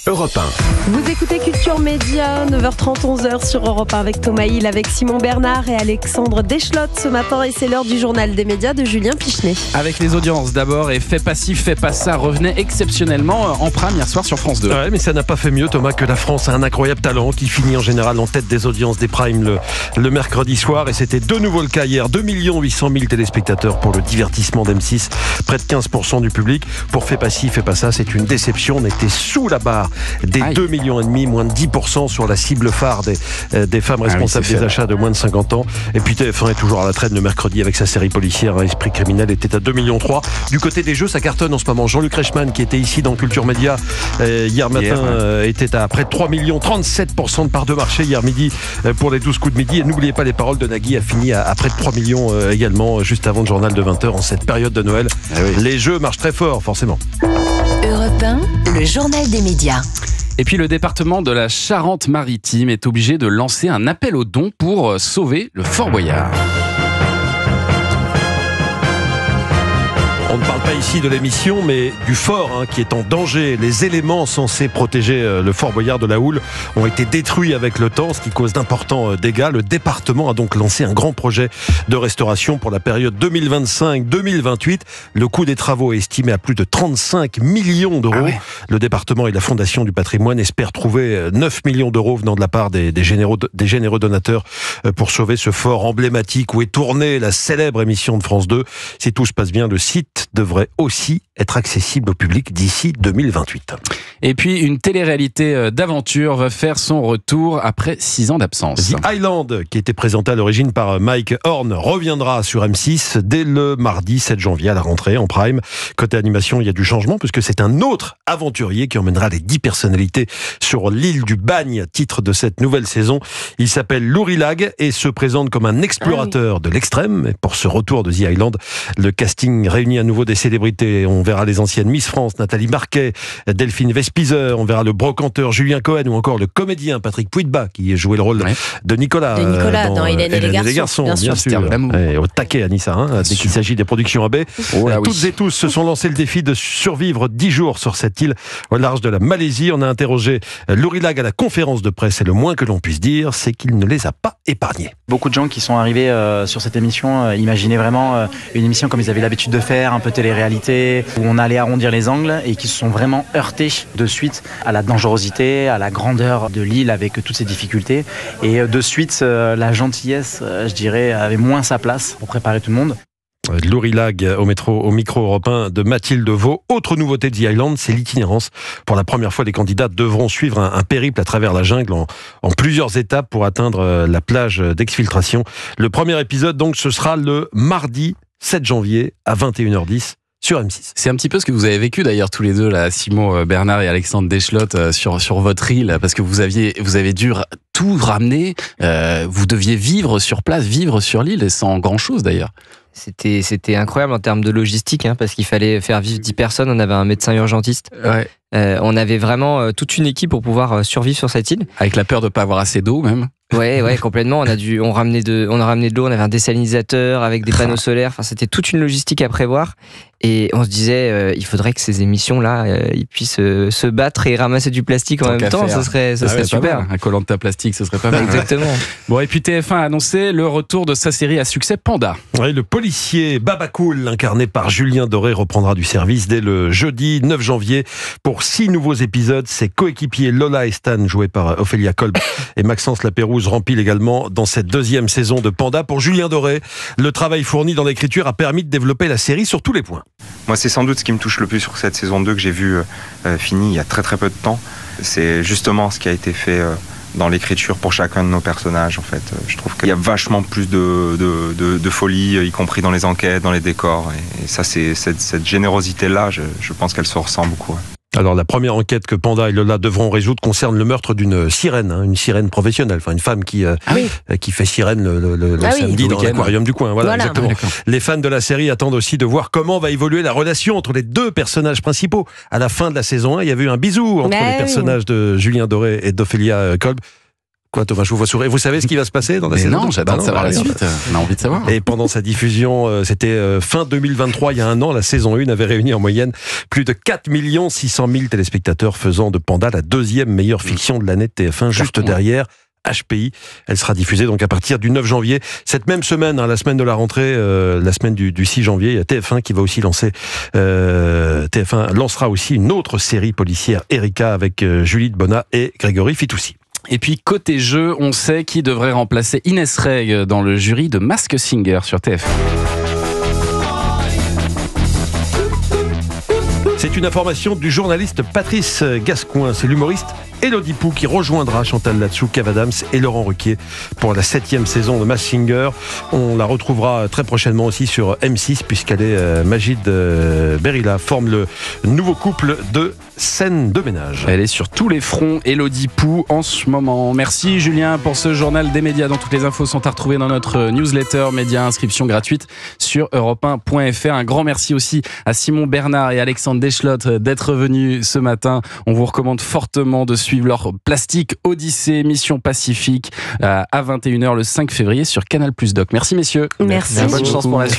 Europe 1. Vous écoutez Culture Média, 9h30, 11h sur Europe 1 avec Thomas Hill, avec Simon Bernard et Alexandre Deschlotte ce matin. Et c'est l'heure du journal des médias de Julien Pichenet. Avec les audiences d'abord, et Fais pas ci, fais pas ça revenait exceptionnellement en prime hier soir sur France 2. Ouais, mais ça n'a pas fait mieux, Thomas, que la France a un incroyable talent qui finit en général en tête des audiences des primes le mercredi soir. Et c'était de nouveau le cas hier. 2 800 000 téléspectateurs pour le divertissement d'M6. Près de 15% du public. Pour Fais pas ci, fais pas ça, c'est une déception. On était sous la barre des 2,5 millions, moins de 10% sur la cible phare des femmes responsables des achats de moins de 50 ans. Et puis TF1 est toujours à la traîne le mercredi avec sa série policière Esprit criminel, était à 2,3 millions. Du côté des jeux, ça cartonne en ce moment. Jean-Luc Reichmann, qui était ici dans Culture Média hier matin, était à près de 3 millions, 37% de part de marché hier midi pour les 12 coups de midi. Et n'oubliez pas les paroles de Nagui, a fini à près de 3 millions également, juste avant le journal de 20h en cette période de Noël. Les jeux marchent très fort, forcément. Europe 1, le journal des médias. Et puis le département de la Charente-Maritime est obligé de lancer un appel aux dons pour sauver le Fort Boyard. On ne parle pas ici de l'émission, mais du fort qui est en danger. Les éléments censés protéger le Fort Boyard de la houle ont été détruits avec le temps, ce qui cause d'importants dégâts. Le département a donc lancé un grand projet de restauration pour la période 2025-2028. Le coût des travaux est estimé à plus de 35 millions d'euros. Le département et la Fondation du patrimoine espèrent trouver 9 millions d'euros venant de la part des généreux donateurs pour sauver ce fort emblématique où est tournée la célèbre émission de France 2. Si tout se passe bien, le site devrait aussi être accessible au public d'ici 2028. Et puis une télé-réalité d'aventure va faire son retour après 6 ans d'absence. The Island, qui était présenté à l'origine par Mike Horn, reviendra sur M6 dès le mardi 7 janvier à la rentrée en prime. Côté animation, il y a du changement puisque c'est un autre aventurier qui emmènera les 10 personnalités sur l'île du Bagne, titre de cette nouvelle saison. Il s'appelle Lourilag et se présente comme un explorateur de l'extrême. Et pour ce retour de The Island, le casting réunit à nouveau des célébrités. On verra les anciennes Miss France, Nathalie Marquet, Delphine Vespizer, on verra le brocanteur Julien Cohen ou encore le comédien Patrick Puydebas qui jouait le rôle de Nicolas dans Hélène et les garçons, bien sûr. Au taquet Anissa, dès qu'il s'agit des productions AB. Toutes et tous se sont lancés le défi de survivre 10 jours sur cette île au large de la Malaisie. On a interrogé Lourilag à la conférence de presse et le moins que l'on puisse dire, c'est qu'il ne les a pas épargnés. Beaucoup de gens qui sont arrivés sur cette émission imaginaient vraiment une émission comme ils avaient l'habitude de faire, un peu télé-réalité, où on allait arrondir les angles et qui se sont vraiment heurtés de suite à la dangerosité, à la grandeur de l'île avec toutes ses difficultés. Et de suite, la gentillesse, je dirais, avait moins sa place pour préparer tout le monde. Lourilag au micro européen de Mathilde Vaux. Autre nouveauté de The Island, c'est l'itinérance. Pour la première fois, les candidats devront suivre un périple à travers la jungle en plusieurs étapes pour atteindre la plage d'exfiltration. Le premier épisode, donc, ce sera le mardi 7 janvier à 21h10. Sur M6. C'est un petit peu ce que vous avez vécu d'ailleurs tous les deux, là, Simon Bernard et Alexandre Deschlotte, sur votre île, parce que vous avez dû tout ramener, vous deviez vivre sur place, vivre sur l'île, sans grand chose d'ailleurs. C'était incroyable en termes de logistique, parce qu'il fallait faire vivre 10 personnes, on avait un médecin urgentiste. On avait vraiment toute une équipe pour pouvoir survivre sur cette île. Avec la peur de ne pas avoir assez d'eau même. Ouais, complètement. On a ramené de l'eau, on avait un désalinisateur avec des panneaux solaires. Enfin, c'était toute une logistique à prévoir. Et on se disait, il faudrait que ces émissions-là, ils puissent se battre et ramasser du plastique en même temps. Ça serait super. Un Koh-Lanta plastique, ce serait pas mal. Exactement. Bon, et puis TF1 a annoncé le retour de sa série à succès Panda. Oui, le policier Baba Cool, incarné par Julien Doré, reprendra du service dès le jeudi 9 janvier pour 6 nouveaux épisodes. Ses coéquipiers Lola et Stan, joués par Ophélia Kolb et Maxence Lapérouse, rempilent également dans cette deuxième saison de Panda. Pour Julien Doré, le travail fourni dans l'écriture a permis de développer la série sur tous les points. Moi, c'est sans doute ce qui me touche le plus sur cette saison 2 que j'ai vue finie il y a très peu de temps. C'est justement ce qui a été fait dans l'écriture pour chacun de nos personnages. En fait, je trouve qu'il y a vachement plus de folie, y compris dans les enquêtes, dans les décors. Et ça, c'est cette générosité-là, je pense qu'elle se ressent beaucoup. Alors la première enquête que Panda et Lola devront résoudre concerne le meurtre d'une sirène, une sirène professionnelle, enfin une femme qui fait sirène le samedi dans l'aquarium du coin. Voilà. Exactement. Les fans de la série attendent aussi de voir comment va évoluer la relation entre les deux personnages principaux. À la fin de la saison 1, il y avait eu un bisou entre les personnages de Julien Doré et d'Ophélia Kolb. Quoi, Thomas, je vous vois sourire. Vous savez ce qui va se passer dans la saison 2? Non, j'attends de savoir la suite. On a envie de savoir. Et pendant sa diffusion, c'était fin 2023, il y a un an, la saison 1 avait réuni en moyenne plus de 4 600 000 téléspectateurs, faisant de Panda la deuxième meilleure fiction de l'année de TF1, juste derrière HPI. Elle sera diffusée donc à partir du 9 janvier. Cette même semaine, la semaine de la rentrée, la semaine du 6 janvier, il y a TF1 qui va aussi lancer... TF1 lancera aussi une autre série policière, Erika, avec Julie de Bonnat et Grégory Fitoussi. Et puis côté jeu, on sait qui devrait remplacer Inès Reg dans le jury de Masked Singer sur TF1. C'est une information du journaliste Patrice Gascoin. C'est l'humoriste Élodie Pou qui rejoindra Chantal Latsou, Kev Adams et Laurent Ruquier pour la 7e saison de Masked Singer. On la retrouvera très prochainement aussi sur M6 puisqu'elle est Magid Berila forme le nouveau couple de scène de ménage. Elle est sur tous les fronts, Élodie Pou, en ce moment. Merci Julien pour ce journal des médias dont toutes les infos sont à retrouver dans notre newsletter média, inscription gratuite sur europe1.fr. Un grand merci aussi à Simon Bernard et Alexandre Deschlotte d'être venus ce matin. On vous recommande fortement de suivre leur Plastique Odyssée, Mission Pacifique à 21h le 5 février sur Canal+ Doc. Merci messieurs. Merci. Bonne chance pour la suite.